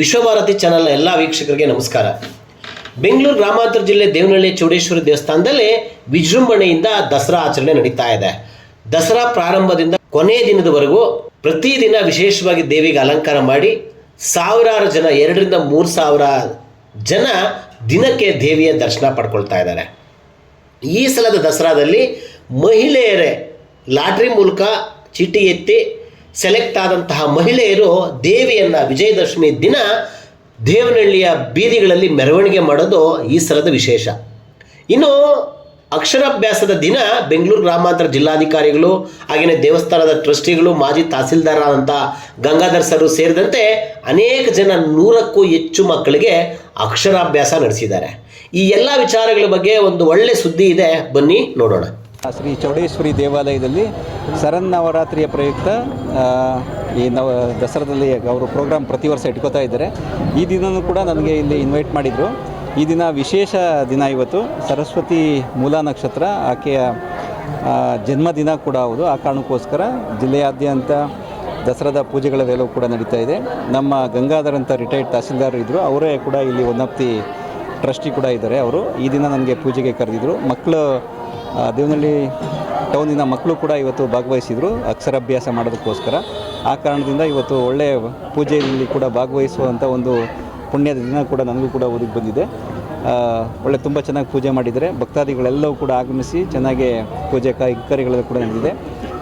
ವಿಶ್ವಭಾರತಿ ಚಾನೆಲ್ನ ಎಲ್ಲ ವೀಕ್ಷಕರಿಗೆ ನಮಸ್ಕಾರ. ಬೆಂಗಳೂರು ಗ್ರಾಮಾಂತರ ಜಿಲ್ಲೆ ದೇವನಹಳ್ಳಿ ಚೌಡೇಶ್ವರಿ ದೇವಸ್ಥಾನದಲ್ಲಿ ವಿಜೃಂಭಣೆಯಿಂದ ದಸರಾ ಆಚರಣೆ ನಡೀತಾ ಇದೆ. ದಸರಾ ಪ್ರಾರಂಭದಿಂದ ಕೊನೆಯ ದಿನದವರೆಗೂ ಪ್ರತಿದಿನ ವಿಶೇಷವಾಗಿ ದೇವಿಗೆ ಅಲಂಕಾರ ಮಾಡಿ ಸಾವಿರಾರು ಜನ, 2,000 to 3,000 ಜನ ದಿನಕ್ಕೆ ದೇವಿಯ ದರ್ಶನ ಪಡ್ಕೊಳ್ತಾ ಇದ್ದಾರೆ. ಈ ಸಲದ ದಸರಾದಲ್ಲಿ ಮಹಿಳೆಯರೇ ಲಾಟ್ರಿ ಮೂಲಕ ಚೀಟಿ ಎತ್ತಿ ಸೆಲೆಕ್ಟ್ ಆದಂತಹ ಮಹಿಳೆಯರು ದೇವಿಯನ್ನು ವಿಜಯದಶಮಿ ದಿನ ದೇವನಹಳ್ಳಿಯ ಬೀದಿಗಳಲ್ಲಿ ಮೆರವಣಿಗೆ ಮಾಡೋದು ಈ ಸಲದ ವಿಶೇಷ. ಇನ್ನು ಅಕ್ಷರಾಭ್ಯಾಸದ ದಿನ ಬೆಂಗಳೂರು ಗ್ರಾಮಾಂತರ ಜಿಲ್ಲಾಧಿಕಾರಿಗಳು, ಹಾಗೆಯೇ ದೇವಸ್ಥಾನದ ಟ್ರಸ್ಟಿಗಳು, ಮಾಜಿ ತಹಸೀಲ್ದಾರ್ ಆದಂಥ ಗಂಗಾಧರ್ ಸರ್ ಸೇರಿದಂತೆ ಅನೇಕ ಜನ 100ಕ್ಕೂ ಹೆಚ್ಚು ಮಕ್ಕಳಿಗೆ ಅಕ್ಷರಾಭ್ಯಾಸ ನಡೆಸಿದ್ದಾರೆ. ಈ ಎಲ್ಲ ವಿಚಾರಗಳ ಬಗ್ಗೆ ಒಂದು ಒಳ್ಳೆ ಸುದ್ದಿ ಇದೆ, ಬನ್ನಿ ನೋಡೋಣ. ಶ್ರೀ ಚೌಡೇಶ್ವರಿ ದೇವಾಲಯದಲ್ಲಿ ಶರನ್ನವರಾತ್ರಿಯ ಪ್ರಯುಕ್ತ ಈ ದಸರಾದಲ್ಲಿ ಅವರು ಪ್ರೋಗ್ರಾಮ್ ಪ್ರತಿ ವರ್ಷ ಇಟ್ಕೋತಾ ಇದ್ದಾರೆ. ಈ ದಿನವೂ ಕೂಡ ನನಗೆ ಇಲ್ಲಿ ಇನ್ವೈಟ್ ಮಾಡಿದರು. ಈ ದಿನ ವಿಶೇಷ ದಿನ. ಇವತ್ತು ಸರಸ್ವತಿ ಮೂಲ ನಕ್ಷತ್ರ, ಆಕೆಯ ಜನ್ಮದಿನ ಕೂಡ ಹೌದು. ಆ ಕಾರಣಕ್ಕೋಸ್ಕರ ಜಿಲ್ಲೆಯಾದ್ಯಂತ ದಸರಾದ ಪೂಜೆಗಳೆಲ್ಲವೂ ಕೂಡ ನಡೀತಾ ಇದೆ. ನಮ್ಮ ಗಂಗಾಧರ್ ಅಂತ ರಿಟೈರ್ಡ್ ತಹಸೀಲ್ದಾರ್ ಇದ್ದರು, ಅವರೇ ಕೂಡ ಇಲ್ಲಿ ಒನ್ ಆಫ್ ದಿ ಟ್ರಸ್ಟಿ ಕೂಡ ಇದ್ದಾರೆ. ಅವರು ಈ ದಿನ ನನಗೆ ಪೂಜೆಗೆ ಕರೆದಿದ್ದರು. ಮಕ್ಕಳು ದೇವನಹಳ್ಳಿ ಟೌನಿನ ಮಕ್ಕಳು ಕೂಡ ಇವತ್ತು ಭಾಗವಹಿಸಿದರು ಅಕ್ಷರಾಭ್ಯಾಸ ಮಾಡೋದಕ್ಕೋಸ್ಕರ. ಆ ಕಾರಣದಿಂದ ಇವತ್ತು ಒಳ್ಳೆಯ ಪೂಜೆಯಲ್ಲಿ ಕೂಡ ಭಾಗವಹಿಸುವಂಥ ಒಂದು ಪುಣ್ಯದ ದಿನ ಕೂಡ ನನಗೂ ಕೂಡ ಒದಗಿ ಬಂದಿದೆ. ಒಳ್ಳೆ ತುಂಬ ಚೆನ್ನಾಗಿ ಪೂಜೆ ಮಾಡಿದ್ದಾರೆ. ಭಕ್ತಾದಿಗಳೆಲ್ಲವೂ ಕೂಡ ಆಗಮಿಸಿ ಚೆನ್ನಾಗಿ ಪೂಜೆ ಕೈಂಕರ್ಯಗಳೆಲ್ಲ ಕೂಡ ನಡೆದಿದೆ.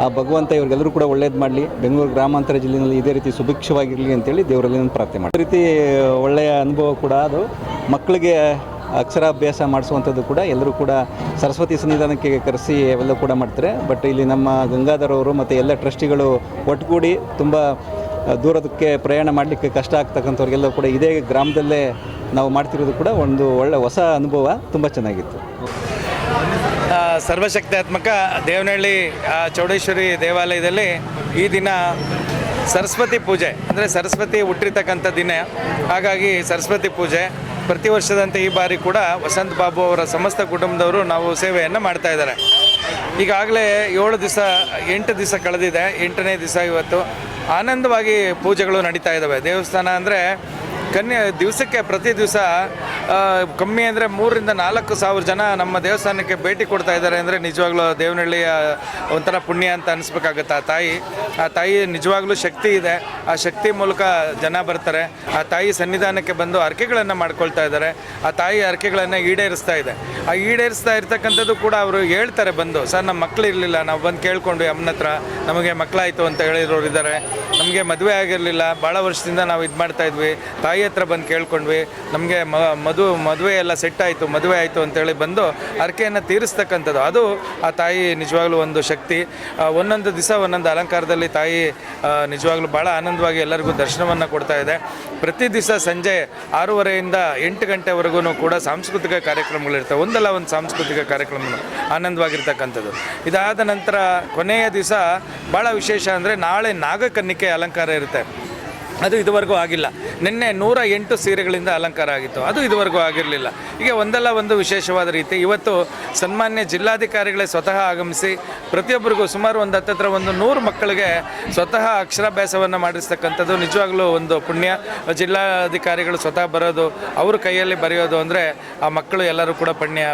ಆ ಭಗವಂತ ಇವ್ರಿಗೆಲ್ಲರೂ ಕೂಡ ಒಳ್ಳೇದು ಮಾಡಲಿ, ಬೆಂಗಳೂರು ಗ್ರಾಮಾಂತರ ಜಿಲ್ಲೆಯಲ್ಲಿ ಇದೇ ರೀತಿ ಸುಭಿಕ್ಷವಾಗಿರಲಿ ಅಂತೇಳಿ ದೇವರಲ್ಲಿ ನಾನು ಪ್ರಾರ್ಥನೆ ಮಾಡಿ. ಈ ರೀತಿ ಒಳ್ಳೆಯ ಅನುಭವ ಕೂಡ ಅದು. ಮಕ್ಕಳಿಗೆ ಅಕ್ಷರಾಭ್ಯಾಸ ಮಾಡಿಸುವಂಥದ್ದು ಕೂಡ ಎಲ್ಲರೂ ಕೂಡ ಸರಸ್ವತಿ ಸನ್ನಿಧಾನಕ್ಕೆ ಕರೆಸಿ ಅವೆಲ್ಲ ಕೂಡ ಮಾಡ್ತಾರೆ. ಬಟ್ ಇಲ್ಲಿ ನಮ್ಮ ಗಂಗಾಧರ್ ಅವರು ಮತ್ತು ಎಲ್ಲ ಟ್ರಸ್ಟಿಗಳು ಒಟ್ಟುಗೂಡಿ ತುಂಬ ದೂರದಕ್ಕೆ ಪ್ರಯಾಣ ಮಾಡಲಿಕ್ಕೆ ಕಷ್ಟ ಆಗ್ತಕ್ಕಂಥವ್ರಿಗೆಲ್ಲ ಕೂಡ ಇದೇ ಗ್ರಾಮದಲ್ಲೇ ನಾವು ಮಾಡ್ತಿರೋದು ಕೂಡ ಒಂದು ಒಳ್ಳೆ ಹೊಸ ಅನುಭವ, ತುಂಬ ಚೆನ್ನಾಗಿತ್ತು. ಸರ್ವಶಕ್ತಾತ್ಮಕ ದೇವನಹಳ್ಳಿ ಚೌಡೇಶ್ವರಿ ದೇವಾಲಯದಲ್ಲಿ ಈ ದಿನ ಸರಸ್ವತಿ ಪೂಜೆ, ಅಂದರೆ ಸರಸ್ವತಿ ಹುಟ್ಟಿರ್ತಕ್ಕಂಥ ದಿನ. ಹಾಗಾಗಿ ಸರಸ್ವತಿ ಪೂಜೆ ಪ್ರತಿ ವರ್ಷದಂತೆ ಈ ಬಾರಿ ಕೂಡ ವಸಂತ ಬಾಬು ಅವರ ಸಮಸ್ತ ಕುಟುಂಬದವರು ನಾವು ಸೇವೆಯನ್ನು ಮಾಡ್ತಾ ಇದ್ದಾರೆ. ಈಗಾಗಲೇ 8 ದಿವಸ ಕಳೆದಿದೆ. 8ನೇ ದಿವಸ ಇವತ್ತು ಆನಂದವಾಗಿ ಪೂಜೆಗಳು ನಡೀತಾ ಇದ್ದಾವೆ. ದೇವಸ್ಥಾನ ಅಂದರೆ ದಿವಸಕ್ಕೆ ಪ್ರತಿ ದಿವಸ ಕಮ್ಮಿ ಅಂದರೆ 3,000 to 4,000 ಜನ ನಮ್ಮ ದೇವಸ್ಥಾನಕ್ಕೆ ಭೇಟಿ ಕೊಡ್ತಾ ಇದ್ದಾರೆ. ಅಂದರೆ ನಿಜವಾಗ್ಲೂ ದೇವನಹಳ್ಳಿಯ ಒಂಥರ ಪುಣ್ಯ ಅಂತ ಅನಿಸ್ಬೇಕಾಗುತ್ತೆ. ಆ ತಾಯಿ ನಿಜವಾಗ್ಲೂ ಶಕ್ತಿ ಇದೆ. ಆ ಶಕ್ತಿ ಮೂಲಕ ಜನ ಬರ್ತಾರೆ. ಆ ತಾಯಿ ಸನ್ನಿಧಾನಕ್ಕೆ ಬಂದು ಹರಕೆಗಳನ್ನು ಮಾಡ್ಕೊಳ್ತಾ ಇದ್ದಾರೆ. ಆ ತಾಯಿ ಹರಕೆಗಳನ್ನು ಈಡೇರಿಸ್ತಾ ಇದೆ. ಆ ಈಡೇರಿಸ್ತಾ ಇರ್ತಕ್ಕಂಥದ್ದು ಕೂಡ ಅವರು ಹೇಳ್ತಾರೆ ಬಂದು, ಸರ್ ನಮ್ಮ ಮಕ್ಕಳು ಇರಲಿಲ್ಲ, ನಾವು ಬಂದು ಕೇಳ್ಕೊಂಡ್ವಿ ಅಮ್ಮನ ಹತ್ರ, ನಮಗೆ ಮಕ್ಕಳಾಯಿತು ಅಂತ ಹೇಳಿರೋರು ಇದ್ದಾರೆ. ನಮಗೆ ಮದುವೆ ಆಗಿರಲಿಲ್ಲ, ಭಾಳ ವರ್ಷದಿಂದ ನಾವು ಇದು ಮಾಡ್ತಾಯಿದ್ವಿ, ತಾಯಿ ಹತ್ರ ಬಂದು ಕೇಳ್ಕೊಂಡ್ವಿ, ನಮಗೆ ಮದುವೆ ಎಲ್ಲ ಸೆಟ್ ಆಯಿತು, ಮದುವೆ ಆಯಿತು ಅಂತೇಳಿ ಬಂದು ಹರಕೆಯನ್ನು ತೀರಿಸ್ತಕ್ಕಂಥದ್ದು. ಅದು ಆ ತಾಯಿ ನಿಜವಾಗ್ಲೂ ಒಂದು ಶಕ್ತಿ. ಒಂದೊಂದು ದಿವಸ ಒಂದೊಂದು ಅಲಂಕಾರದಲ್ಲಿ ತಾಯಿ ನಿಜವಾಗ್ಲೂ ಭಾಳ ಆನಂದವಾಗಿ ಎಲ್ಲರಿಗೂ ದರ್ಶನವನ್ನು ಕೊಡ್ತಾ ಇದೆ. ಪ್ರತಿ ದಿವಸ ಸಂಜೆ 6:30 to 8 ಗಂಟೆವರೆಗೂ ಕೂಡ ಸಾಂಸ್ಕೃತಿಕ ಕಾರ್ಯಕ್ರಮಗಳಿರ್ತವೆ. ಒಂದಲ್ಲ ಒಂದು ಸಾಂಸ್ಕೃತಿಕ ಕಾರ್ಯಕ್ರಮ ಆನಂದವಾಗಿರ್ತಕ್ಕಂಥದ್ದು. ಇದಾದ ನಂತರ ಕೊನೆಯ ದಿವಸ ಭಾಳ ವಿಶೇಷ ಅಂದರೆ ನಾಳೆ ನಾಗಕನ್ನಿಕೆ ಅಲಂಕಾರ ಇರುತ್ತೆ. ಅದು ಇದುವರೆಗೂ ಆಗಿಲ್ಲ. ನಿನ್ನೆ 108 ಸೀರೆಗಳಿಂದ ಅಲಂಕಾರ ಆಗಿತ್ತು, ಅದು ಇದುವರೆಗೂ ಆಗಿರಲಿಲ್ಲ. ಹೀಗೆ ಒಂದಲ್ಲ ಒಂದು ವಿಶೇಷವಾದ ರೀತಿ ಇವತ್ತು ಸನ್ಮಾನ್ಯ ಜಿಲ್ಲಾಧಿಕಾರಿಗಳೇ ಸ್ವತಃ ಆಗಮಿಸಿ ಪ್ರತಿಯೊಬ್ಬರಿಗೂ ಸುಮಾರು ಒಂದು 100 ಮಕ್ಕಳಿಗೆ ಸ್ವತಃ ಅಕ್ಷರಾಭ್ಯಾಸವನ್ನು ಮಾಡಿಸ್ತಕ್ಕಂಥದ್ದು ನಿಜವಾಗ್ಲೂ ಒಂದು ಪುಣ್ಯ. ಜಿಲ್ಲಾಧಿಕಾರಿಗಳು ಸ್ವತಃ ಬರೋದು, ಅವ್ರ ಕೈಯಲ್ಲಿ ಬರೆಯೋದು ಅಂದರೆ ಆ ಮಕ್ಕಳು ಎಲ್ಲರೂ ಕೂಡ ಪುಣ್ಯ.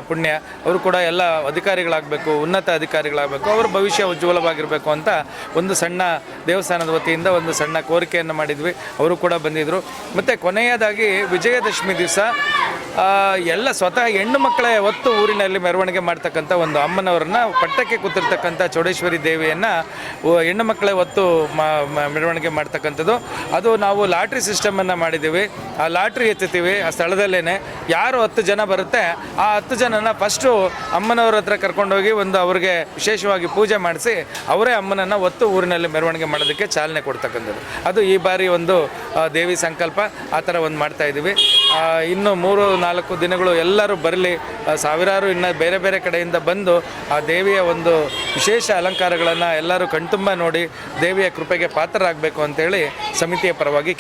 ಅವರು ಕೂಡ ಎಲ್ಲ ಅಧಿಕಾರಿಗಳಾಗಬೇಕು, ಉನ್ನತ ಅಧಿಕಾರಿಗಳಾಗಬೇಕು, ಅವರ ಭವಿಷ್ಯ ಉಜ್ವಲವಾಗಿರಬೇಕು ಅಂತ ಒಂದು ಸಣ್ಣ ದೇವಸ್ಥಾನದ ವತಿಯಿಂದ ಒಂದು ಸಣ್ಣ ಕೋರಿಕೆಯನ್ನು ಮಾಡಿದ್ವಿ. ಅವರು ಕೂಡ ಬಂದಿದ್ದರು. ಮತ್ತು ಕೊನೆಯದಾಗಿ ವಿಜಯದಶಮಿ ದಿವಸ ಎಲ್ಲ ಸ್ವತಃ ಹೆಣ್ಣು ಮಕ್ಕಳೇ ಹೊತ್ತು ಊರಿನಲ್ಲಿ ಮೆರವಣಿಗೆ ಮಾಡ್ತಕ್ಕಂಥ ಒಂದು ಅಮ್ಮನವರನ್ನು, ಪಟ್ಟಕ್ಕೆ ಕೂತಿರ್ತಕ್ಕಂಥ ಚೌಡೇಶ್ವರಿ ದೇವಿಯನ್ನು ಹೆಣ್ಣು ಮಕ್ಕಳೇ ಹೊತ್ತು ಮೆರವಣಿಗೆ ಮಾಡ್ತಕ್ಕಂಥದ್ದು. ಅದು ನಾವು ಲಾಟ್ರಿ ಸಿಸ್ಟಮನ್ನು ಮಾಡಿದ್ದೀವಿ. ಆ ಲಾಟ್ರಿ ಎತ್ತುತ್ತೀವಿ ಆ ಸ್ಥಳದಲ್ಲೇ. ಯಾರು 10 ಜನ ಬರುತ್ತೆ ಆ 10 ಜನನ ಫಸ್ಟು ಅಮ್ಮನವ್ರ ಹತ್ರ ಕರ್ಕೊಂಡೋಗಿ ಒಂದು ಅವ್ರಿಗೆ ವಿಶೇಷವಾಗಿ ಪೂಜೆ ಮಾಡಿಸಿ ಅವರೇ ಅಮ್ಮನನ್ನು ಹೊತ್ತು ಊರಿನಲ್ಲಿ ಮೆರವಣಿಗೆ ಮಾಡೋದಕ್ಕೆ ಚಾಲನೆ ಕೊಡ್ತಕ್ಕಂಥದ್ದು. ಅದು ಈ ಬಾರಿ ಒಂದು ದೇವಿ ಸಂಕಲ್ಪ. ಆ ಥರ ಒಂದು ಮಾಡ್ತಾಯಿದ್ದೀವಿ. ಇನ್ನು 3-4 ದಿನಗಳು ಎಲ್ಲರೂ ಬರಲಿ, ಸಾವಿರಾರು ಇನ್ನು ಬೇರೆ ಬೇರೆ ಕಡೆಯಿಂದ ಬಂದು ಆ ದೇವಿಯ ಒಂದು ವಿಶೇಷ ಅಲಂಕಾರಗಳನ್ನು ಎಲ್ಲರೂ ಕಣ್ತುಂಬ ನೋಡಿ ದೇವಿಯ ಕೃಪೆಗೆ ಪಾತ್ರರಾಗಬೇಕು ಅಂತೇಳಿ ಸಮಿತಿಯ ಪರವಾಗಿ